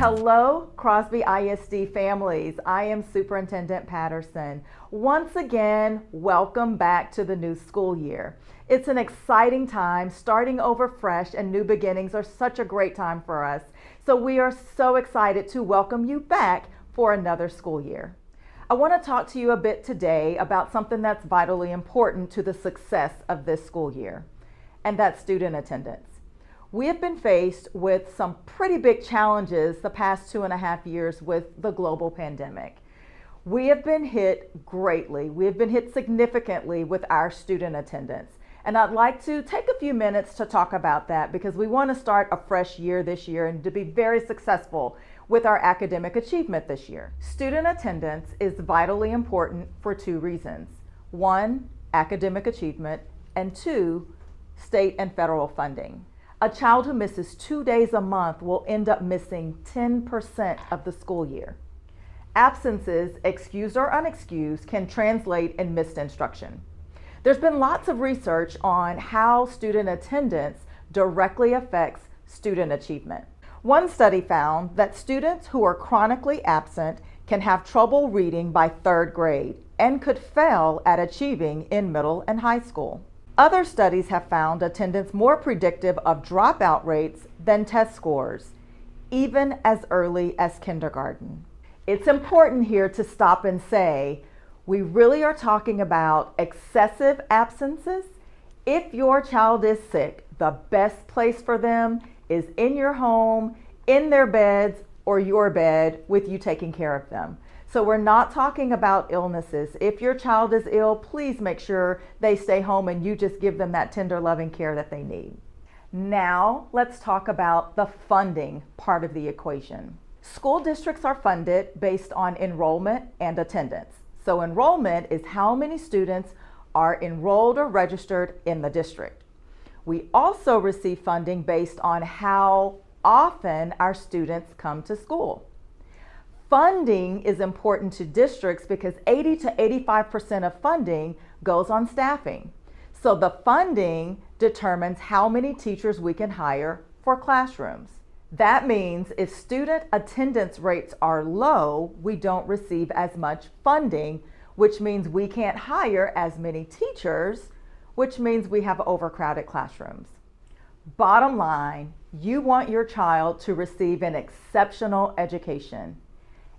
Hello, Crosby ISD families. I am Superintendent Patterson. Once again, welcome back to the new school year. It's an exciting time, starting over fresh, and new beginnings are such a great time for us. So we are so excited to welcome you back for another school year. I want to talk to you a bit today about something that's vitally important to the success of this school year, and that's student attendance. We have been faced with some pretty big challenges the past 2.5 years with the global pandemic. We have been hit greatly. We have been hit significantly with our student attendance. And I'd like to take a few minutes to talk about that because we want to start a fresh year this year and to be very successful with our academic achievement this year. Student attendance is vitally important for two reasons. One, academic achievement, and two, state and federal funding. A child who misses 2 days a month will end up missing 10% of the school year. Absences, excused or unexcused, can translate in missed instruction. There's been lots of research on how student attendance directly affects student achievement. One study found that students who are chronically absent can have trouble reading by 3rd grade and could fail at achieving in middle and high school. Other studies have found attendance more predictive of dropout rates than test scores, even as early as kindergarten. It's important here to stop and say, we really are talking about excessive absences. If your child is sick, the best place for them is in your home, in their beds, or your bed with you taking care of them. So we're not talking about illnesses. If your child is ill, please make sure they stay home and you just give them that tender, loving care that they need. Now, let's talk about the funding part of the equation. School districts are funded based on enrollment and attendance. So enrollment is how many students are enrolled or registered in the district. We also receive funding based on how often our students come to school. Funding is important to districts because 80 to 85% of funding goes on staffing. So the funding determines how many teachers we can hire for classrooms. That means if student attendance rates are low, we don't receive as much funding, which means we can't hire as many teachers, which means we have overcrowded classrooms. Bottom line, you want your child to receive an exceptional education.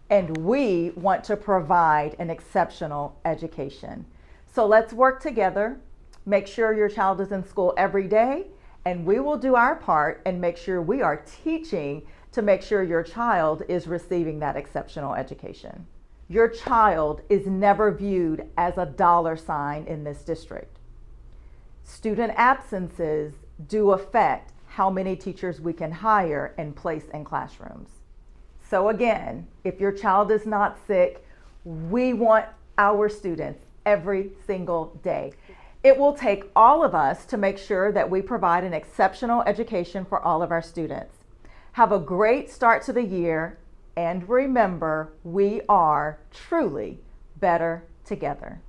And we want to provide an exceptional education. So let's work together, make sure your child is in school every day, and we will do our part and make sure we are teaching to make sure your child is receiving that exceptional education. Your child is never viewed as a dollar sign in this district. Student absences do affect how many teachers we can hire and place in classrooms. So again, if your child is not sick, we want our students every single day. It will take all of us to make sure that we provide an exceptional education for all of our students. Have a great start to the year, and remember, we are truly better together.